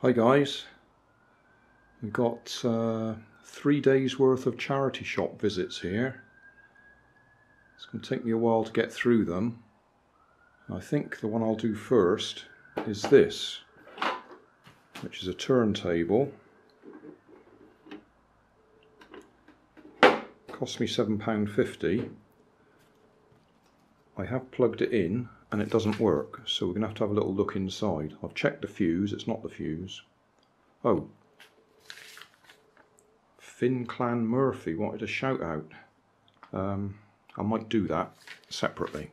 Hi guys, we've got 3 days worth of charity shop visits here. It's going to take me a while to get through them. I think the one I'll do first is this, which is a turntable. Cost me £7.50. I have plugged it in and it doesn't work, so we're going to have a little look inside. I've checked the fuse, it's not the fuse. Oh, Finn Clan Murphy wanted a shout out. I might do that separately,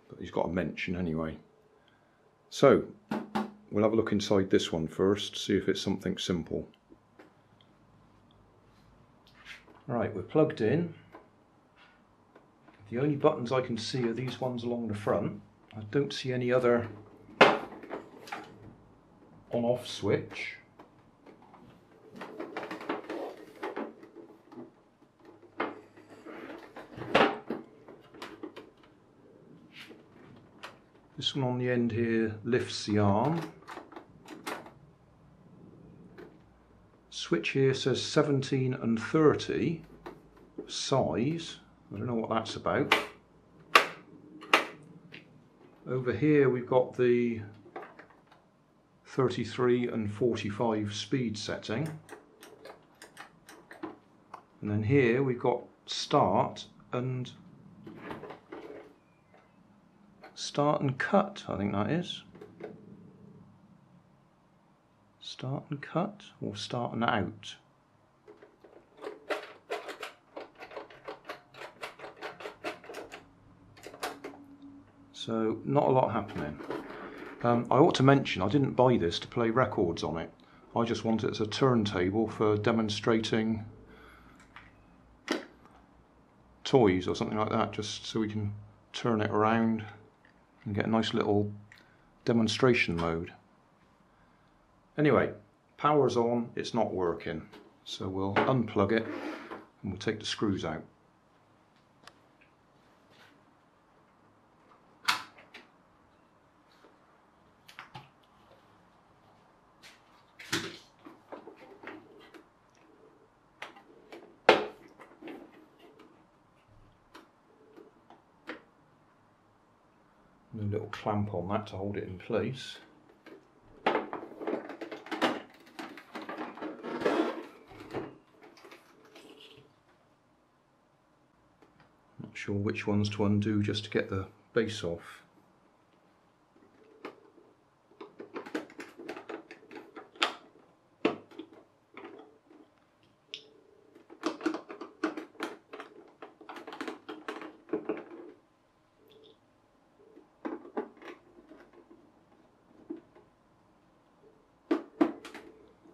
but he's got a mention anyway. So we'll have a look inside this one first, see if it's something simple. Right, we're plugged in. The only buttons I can see are these ones along the front. I don't see any other on-off switch. This one on the end here lifts the arm. Switch here says 17 and 30 size. I don't know what that's about. Over here we've got the 33 and 45 speed setting. And then here we've got start and cut, I think that is. Start and cut or start and out. So not a lot happening. I ought to mention I didn't buy this to play records on it. I just want it as a turntable for demonstrating toys or something like that, just so we can turn it around and get a nice little demonstration mode. Anyway, power's on, it's not working, so we'll unplug it and we'll take the screws out. A little clamp on that to hold it in place. Not sure which ones to undo just to get the base off.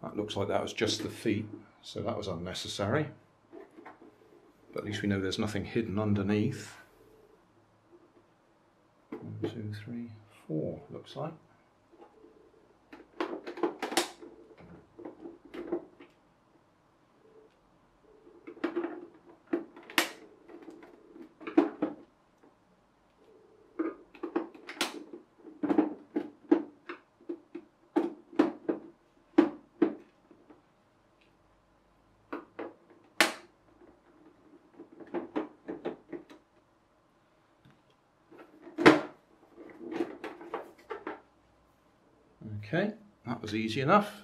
That looks like that was just the feet, so that was unnecessary. But at least we know there's nothing hidden underneath. 1, 2, 3, 4 looks like. Okay, that was easy enough.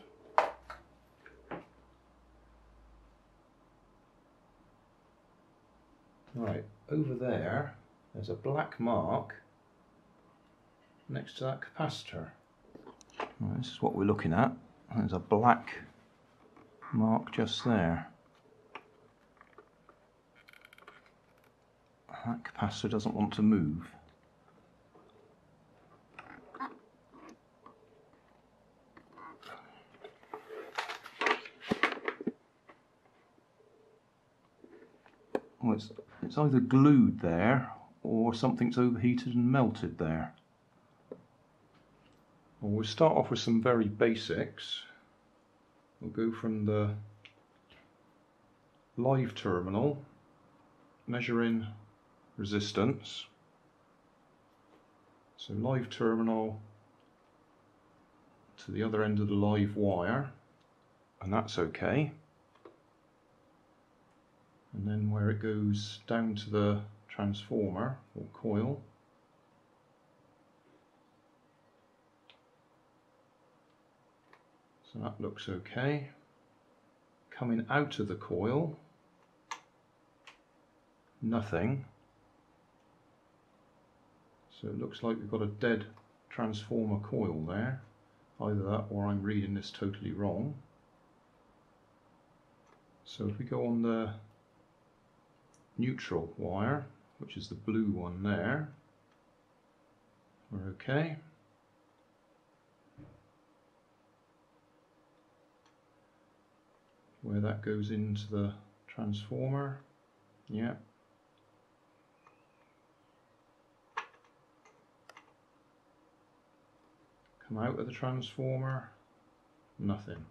Right, over there's a black mark next to that capacitor. Right, this is what we're looking at. There's a black mark just there. That capacitor doesn't want to move. Well, it's either glued there or something's overheated and melted there. Well, we'll start off with some very basics. We'll go from the live terminal, measuring resistance. So live terminal to to the other end of the live wire, and that's okay. And then where it goes down to the transformer or coil, so that looks okay. Coming out of the coil, nothing. So it looks like we've got a dead transformer coil there. Either that or I'm reading this totally wrong. So if we go on the neutral wire, which is the blue one there, we're okay. Where that goes into the transformer, yeah. Come out of the transformer, nothing.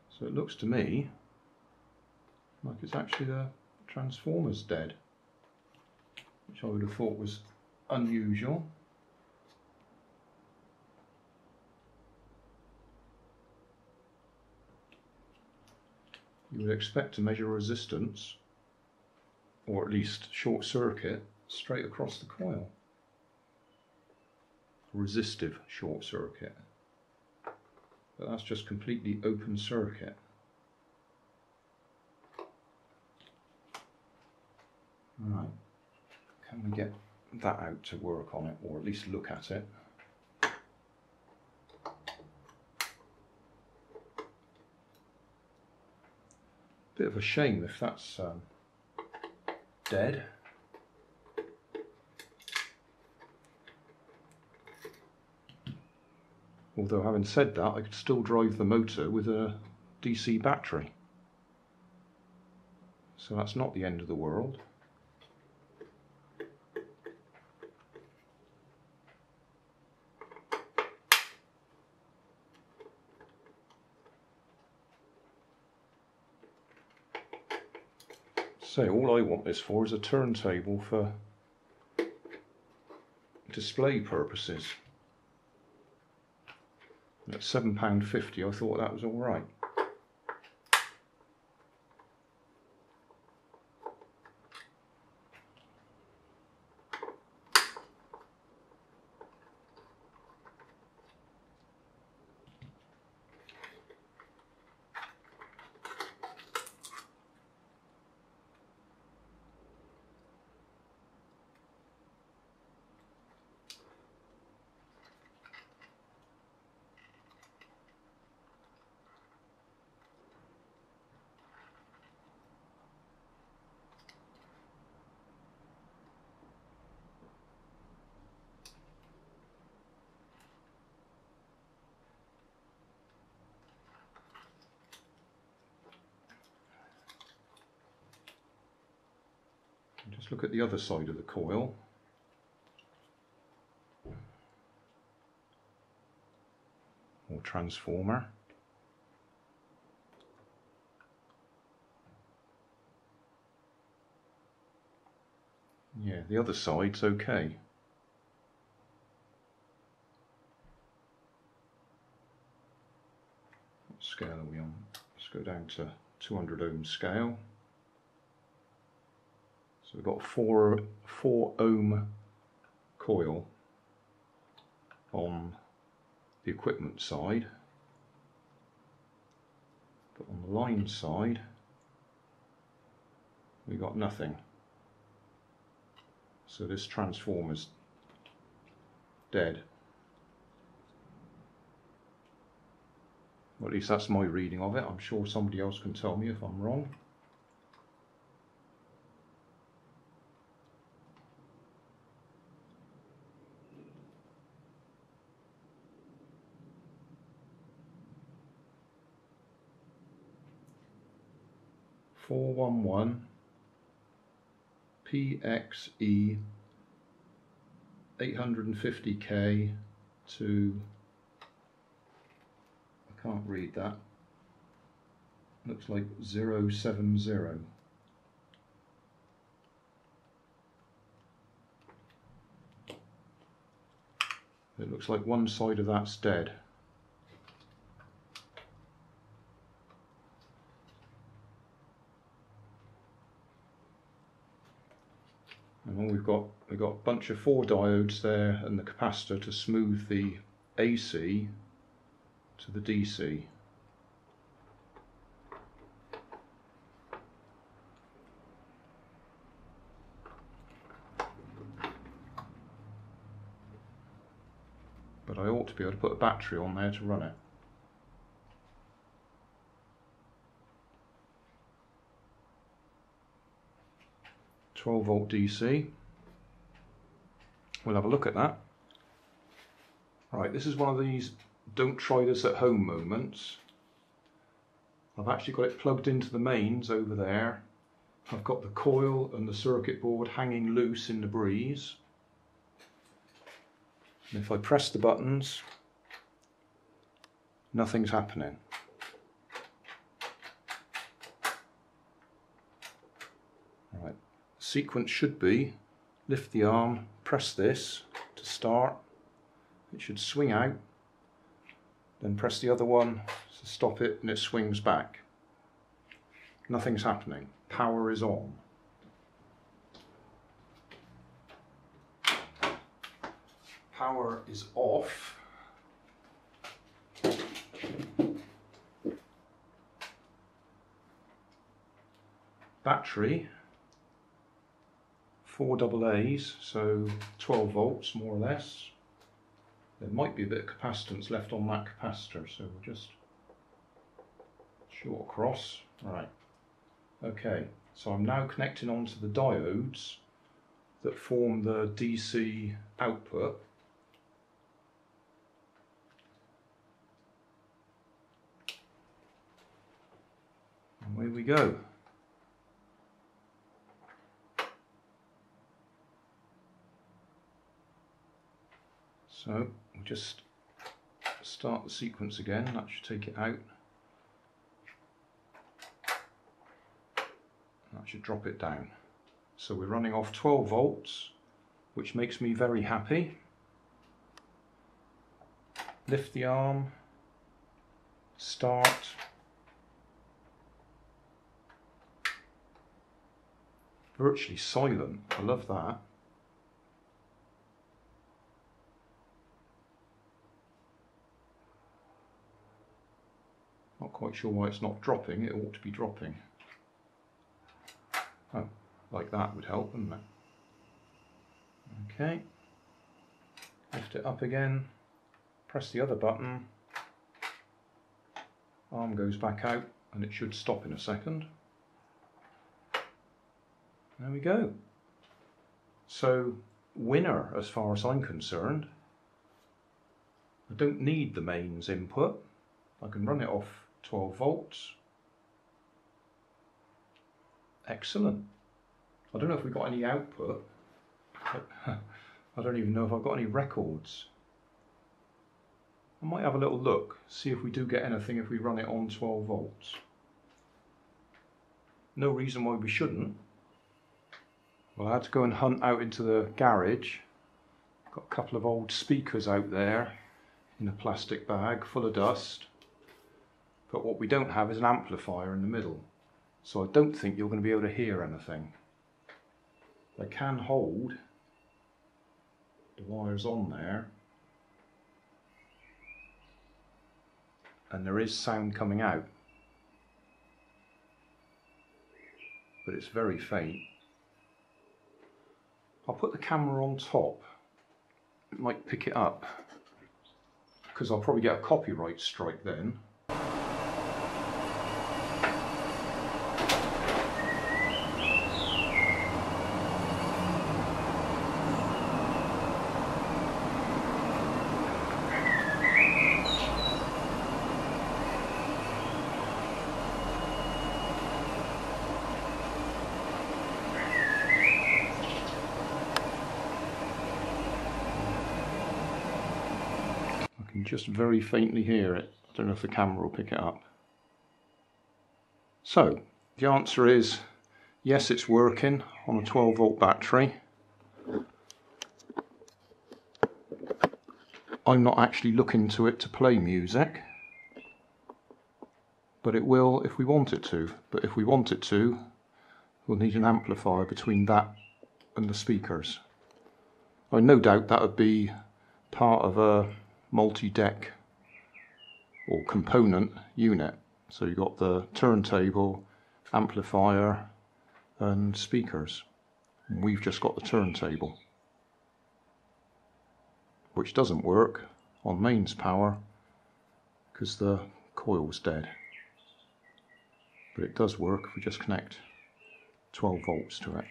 So it looks to me like it's actually the transformer's dead, which I would have thought was unusual. You would expect to measure resistance, or at least short circuit, straight across the coil. Resistive short circuit. But that's just completely open circuit. Right, can we get that out to work on it, or at least look at it? Bit of a shame if that's dead. Although having said that, I could still drive the motor with a DC battery. So that's not the end of the world. So all I want this for is a turntable for display purposes. At £7.50 I thought that was alright. Just look at the other side of the coil. Or transformer. Yeah, the other side's okay. What scale are we on? Let's go down to 200 ohm scale. So we've got 4 ohm coil on the equipment side, but on the line side we got nothing. So this transformer's dead. Well, at least that's my reading of it. I'm sure somebody else can tell me if I'm wrong. (411) PXE 850K to, I can't read that, looks like 070. It looks like one side of that's dead. And we've got a bunch of 4 diodes there and the capacitor to smooth the AC to the DC. But I ought to be able to put a battery on there to run it. $12 volt DC. We'll have a look at that. Right, this is one of these don't try this at home moments. I've actually got it plugged into the mains over there. I've got the coil and the circuit board hanging loose in the breeze. And if I press the buttons, nothing's happening. Right, the sequence should be lift the arm, press this to start. It should swing out, then press the other one to stop it and it swings back. Nothing's happening. Power is on. Power is off. Battery, 4 AA's, so 12 volts more or less. There might be a bit of capacitance left on that capacitor, so we'll just short across. Right. Okay, so I'm now connecting onto the diodes that form the DC output. And away we go. So we'll just start the sequence again. That should take it out. That should drop it down. So we're running off 12 volts, which makes me very happy. Lift the arm, start. Virtually silent. I love that. Not quite sure why it's not dropping. It ought to be dropping. Oh, like that would help, wouldn't it? Okay. Lift it up again. Press the other button. Arm goes back out and it should stop in a second. There we go. So, winner as far as I'm concerned. I don't need the mains input. I can run it off 12 volts. Excellent. I don't know if we've got any output. I don't even know if I've got any records. I might have a little look, see if we do get anything if we run it on 12 volts. No reason why we shouldn't. Well, I had to go and hunt out into the garage. Got a couple of old speakers out there in a plastic bag full of dust. But what we don't have is an amplifier in the middle. So I don't think you're going to be able to hear anything. They can hold the wires on there. And there is sound coming out. But it's very faint. I'll put the camera on top. It might pick it up. Because I'll probably get a copyright strike then. Just very faintly hear it. I don't know if the camera will pick it up. So the answer is yes, it's working on a 12 volt battery. I'm not actually looking to it to play music, but it will if we want it to. But if we want it to, we'll need an amplifier between that and the speakers. No doubt that would be part of a multi-deck or component unit. So you've got the turntable, amplifier and speakers. And we've just got the turntable, which doesn't work on mains power because the coil's dead. But it does work if we just connect 12 volts to it.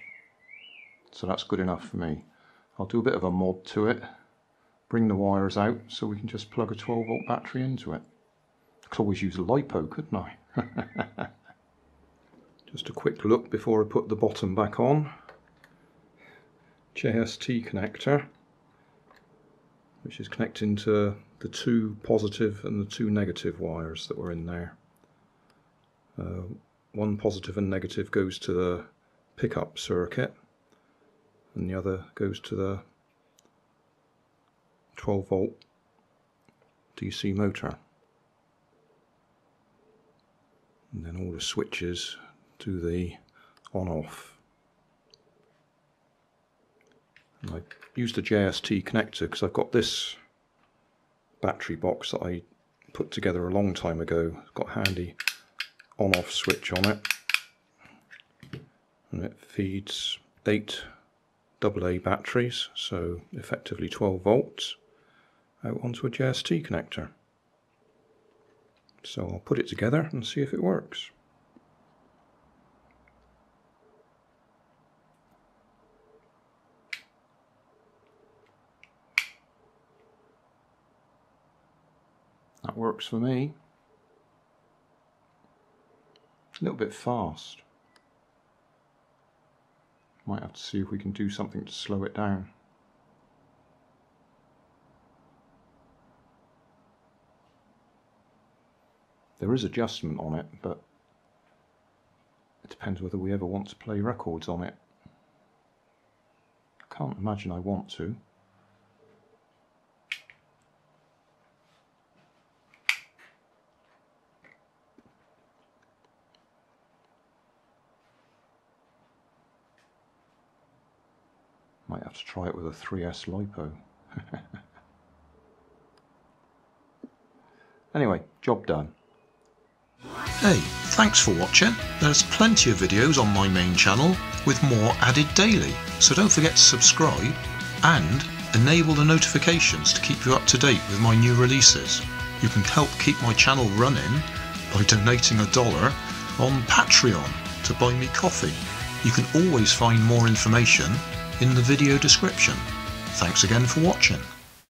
So that's good enough for me. I'll do a bit of a mod to it, bring the wires out so we can just plug a 12 volt battery into it. I could always use a LiPo, couldn't I? Just a quick look before I put the bottom back on. JST connector, which is connecting to the 2 positive and the 2 negative wires that were in there. 1 positive and negative goes to the pickup circuit, and the other goes to the 12 volt DC motor. And then all the switches do the on-off. I used a JST connector because I've got this battery box that I put together a long time ago. It's got a handy on-off switch on it, and it feeds 8 AA batteries, so effectively 12 volts, out onto a JST connector. So I'll put it together and see if it works. That works for me. A little bit fast. Might have to see if we can do something to slow it down. There is adjustment on it, but it depends whether we ever want to play records on it. I can't imagine I want to. Might have to try it with a 3S LiPo. Anyway, job done. Hey, thanks for watching. There's plenty of videos on my main channel with more added daily, so don't forget to subscribe and enable the notifications to keep you up to date with my new releases. You can help keep my channel running by donating $1 on Patreon to buy me coffee. You can always find more information in the video description. Thanks again for watching.